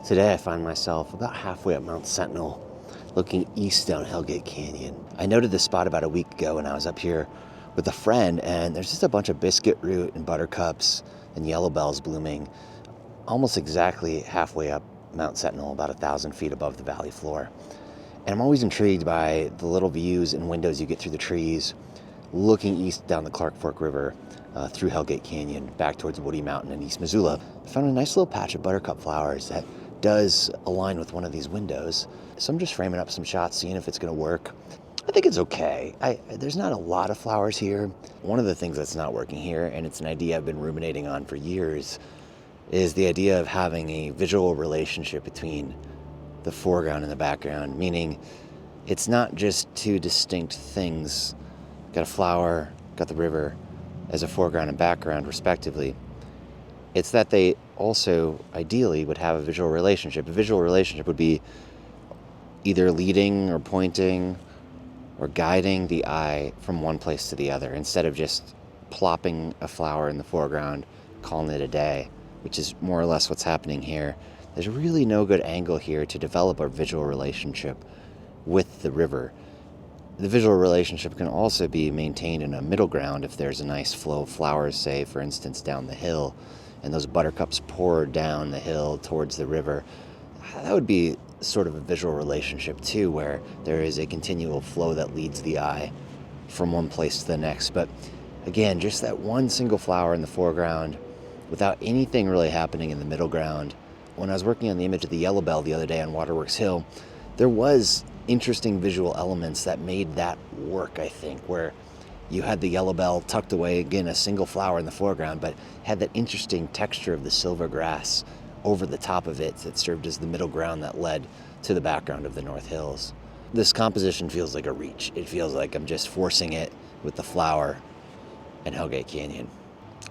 Today I find myself about halfway up Mount Sentinel, looking east down Hellgate Canyon. I noted this spot about a week ago when I was up here with a friend, and there's just a bunch of biscuit root and buttercups and yellow bells blooming almost exactly halfway up Mount Sentinel, about 1,000 feet above the valley floor. And I'm always intrigued by the little views and windows you get through the trees, looking east down the Clark Fork River, through Hellgate Canyon, back towards Woody Mountain in East Missoula. I found a nice little patch of buttercup flowers that does align with one of these windows. So I'm just framing up some shots, seeing if it's gonna work. I think it's okay. There's not a lot of flowers here. One of the things that's not working here, and it's an idea I've been ruminating on for years, is the idea of having a visual relationship between the foreground and the background, meaning it's not just two distinct things. Got a flower, got the river as a foreground and background respectively. It's that they also ideally would have a visual relationship. A visual relationship would be either leading or pointing or guiding the eye from one place to the other, instead of just plopping a flower in the foreground, calling it a day, which is more or less what's happening here. There's really no good angle here to develop a visual relationship with the river. The visual relationship can also be maintained in a middle ground if there's a nice flow of flowers, say, for instance, down the hill, and those buttercups pour down the hill towards the river. That would be sort of a visual relationship too, where there is a continual flow that leads the eye from one place to the next. But again, just that one single flower in the foreground without anything really happening in the middle ground. When I was working on the image of the yellow bell the other day on Waterworks Hill, there was interesting visual elements that made that work, I think, where you had the yellow bell tucked away, again, a single flower in the foreground, but had that interesting texture of the silver grass over the top of it that served as the middle ground that led to the background of the North Hills. This composition feels like a reach. It feels like I'm just forcing it with the flower and Hellgate Canyon.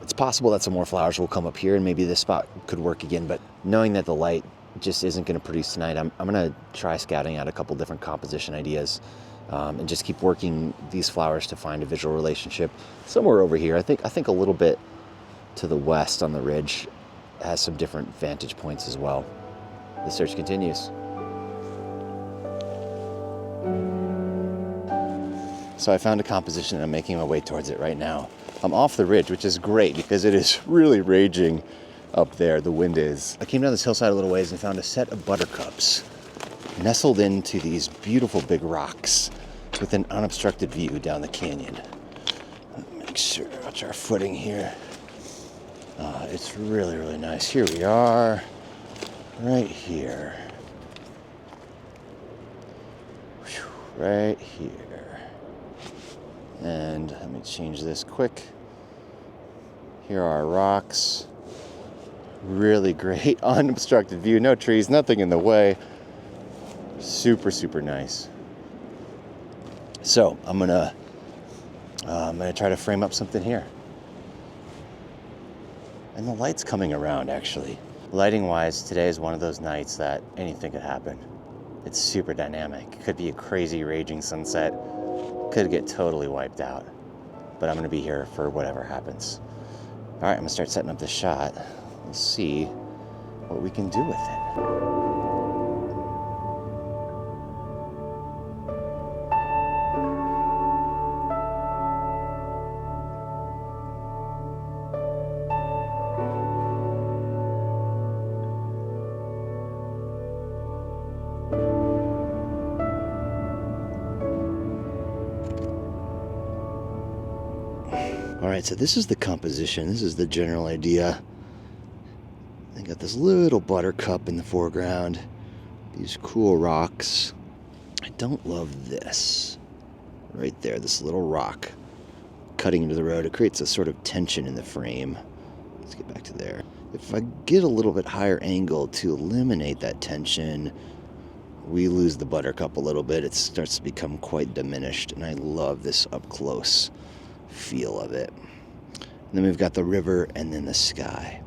It's possible that some more flowers will come up here and maybe this spot could work again, but knowing that the light just isn't going to produce tonight, I'm going to try scouting out a couple different composition ideas and just keep working these flowers to find a visual relationship somewhere over here. I think a little bit to the west on the ridge has some different vantage points as well. The search continues. So I found a composition and I'm making my way towards it right now. I'm off the ridge, which is great because it is really raging up there. The wind is. I came down this hillside a little ways and found a set of buttercups nestled into these beautiful big rocks with an unobstructed view down the canyon. Make sure to watch our footing here. It's really, really nice. Here we are, right here. Whew, right here. And let me change this quick. Here are our rocks. Really great unobstructed view. No trees, nothing in the way. Super, super nice. So I'm gonna try to frame up something here. And the light's coming around, actually. Lighting wise, today is one of those nights that anything could happen. It's super dynamic. It could be a crazy raging sunset. Could get totally wiped out. But I'm gonna be here for whatever happens. All right, I'm gonna start setting up this shot. Let's see what we can do with it. All right, so this is the composition. This is the general idea. I got this little buttercup in the foreground. These cool rocks. I don't love this. Right there, this little rock cutting into the road. It creates a sort of tension in the frame. Let's get back to there. If I get a little bit higher angle to eliminate that tension, we lose the buttercup a little bit. It starts to become quite diminished, and I love this up close feel of it. And then we've got the river and then the sky.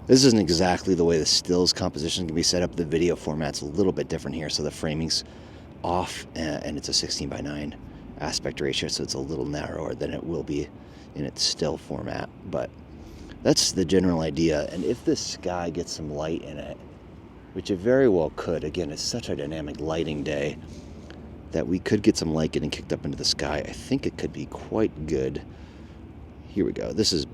This isn't exactly the way the stills composition can be set up. The video format's a little bit different here, so the framing's off, and it's a 16:9 aspect ratio, so it's a little narrower than it will be in its still format. But that's the general idea. And if the sky gets some light in it, which it very well could. Again, it's such a dynamic lighting day that we could get some light getting kicked up into the sky. I think it could be quite good. Here we go. This is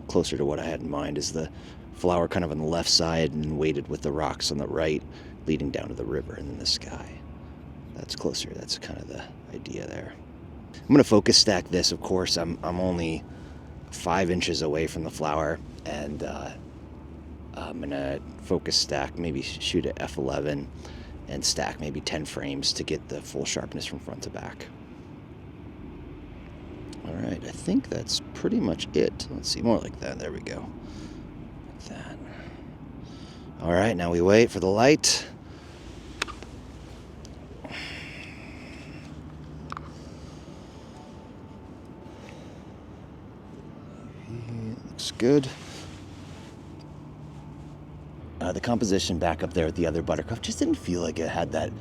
closer to what I had in mind, is the flower kind of on the left side and weighted with the rocks on the right, leading down to the river and then the sky. That's closer. That's kind of the idea there. I'm going to focus stack this, of course. I'm only 5 inches away from the flower, and I'm going to focus stack, maybe shoot at f11 and stack maybe 10 frames to get the full sharpness from front to back. All right, I think that's pretty much it. Let's see, more like that. There we go. Like that. All right, now we wait for the light. Looks good. The composition back up there at the other Buttercup just didn't feel like it had that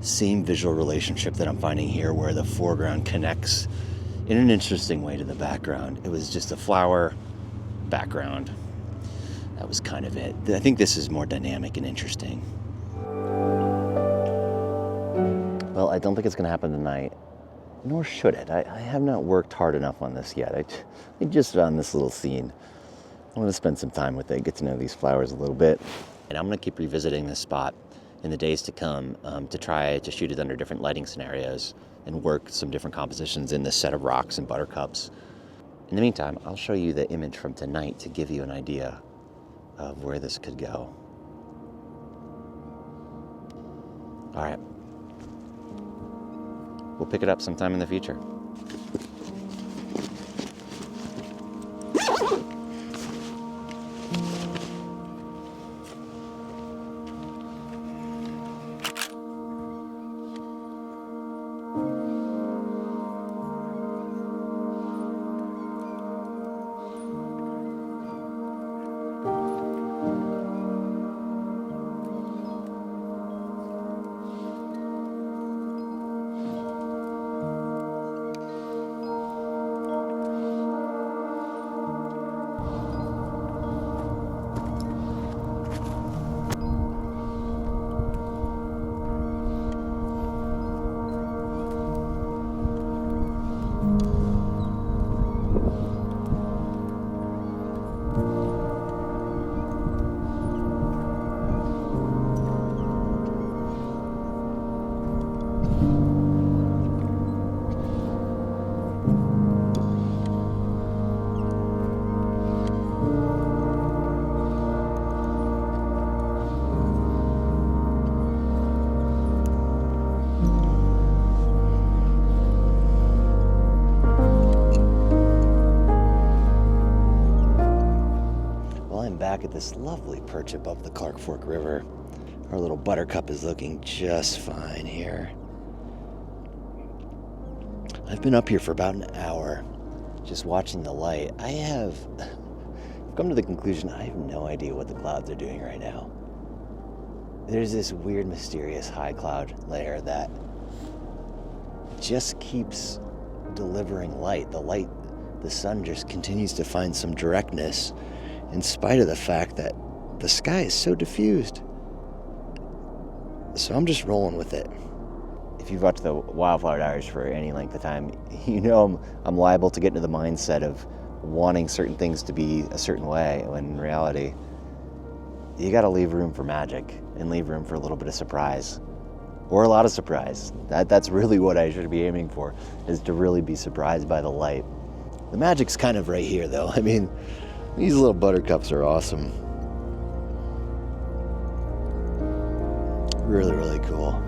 same visual relationship that I'm finding here, where the foreground connects in an interesting way to the background. It was just a flower background. That was kind of it. I think this is more dynamic and interesting. Well, I don't think it's going to happen tonight, nor should it. I have not worked hard enough on this yet. I just found this little scene. I want to spend some time with it, get to know these flowers a little bit. And I'm going to keep revisiting this spot in the days to come to try to shoot it under different lighting scenarios and work some different compositions in this set of rocks and buttercups. In the meantime, I'll show you the image from tonight to give you an idea of where this could go. All right. We'll pick it up sometime in the future. Back at this lovely perch above the Clark Fork River. Our little Buttercup is looking just fine here. I've been up here for about an hour just watching the light. I've come to the conclusion I have no idea what the clouds are doing right now. There's this weird, mysterious high cloud layer that just keeps delivering light. The sun just continues to find some directness in spite of the fact that the sky is so diffused. So I'm just rolling with it. If you've watched the Wildflower Diaries for any length of time, you know I'm liable to get into the mindset of wanting certain things to be a certain way, when in reality, you gotta leave room for magic and leave room for a little bit of surprise. Or a lot of surprise. That's really what I should be aiming for, is to really be surprised by the light. The magic's kind of right here, though. I mean, these little Buttercups are awesome. Really, really cool.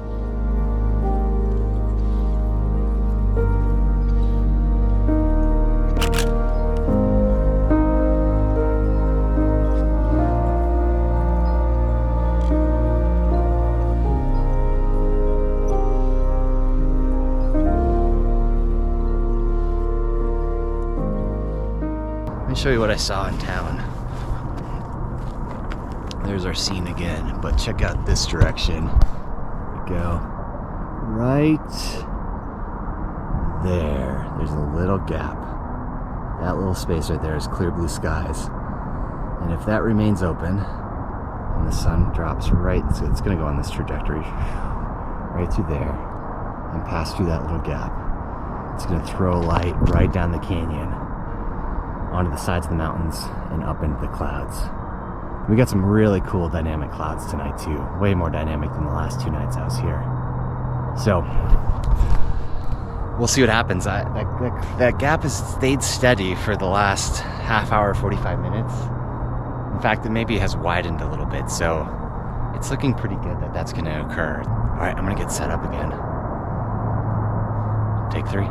Let me show you what I saw in town. There's our scene again, but check out this direction. Here we go. Right there. There's a little gap. That little space right there is clear blue skies. And if that remains open, And the sun drops right, so it's gonna go on this trajectory, right through there, and pass through that little gap. It's gonna throw light right down the canyon, onto the sides of the mountains, and up into the clouds. We got some really cool dynamic clouds tonight too, way more dynamic than the last 2 nights I was here. So, we'll see what happens. That gap has stayed steady for the last half hour, 45 minutes. In fact, it maybe has widened a little bit, so it's looking pretty good that that's gonna occur. All right, I'm gonna get set up again. Take 3.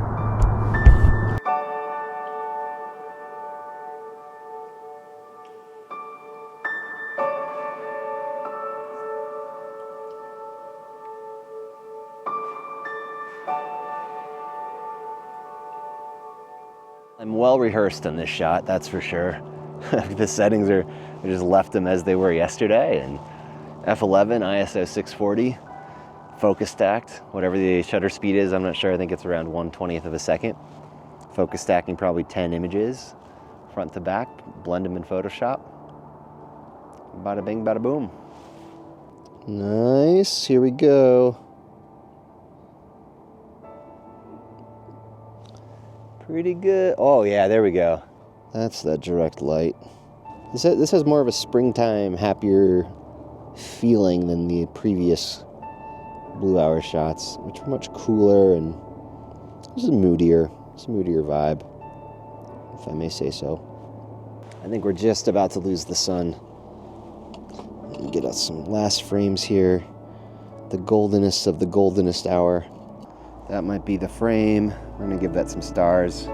I'm well rehearsed on this shot, that's for sure. The settings I just left them as they were yesterday, and f11, ISO 640, focus stacked, whatever the shutter speed is, I'm not sure, I think it's around 1/20th of a second. Focus stacking probably 10 images, front to back, blend them in Photoshop. Bada bing, bada boom. Nice, here we go. Pretty good. Oh yeah, there we go. That's that direct light. This has more of a springtime, happier feeling than the previous Blue Hour shots, which were much cooler and just moodier. It's a moodier vibe, if I may say so. I think we're just about to lose the sun. Let me get us some last frames here. The goldenest of the goldenest hour. That might be the frame. We're gonna give that some stars.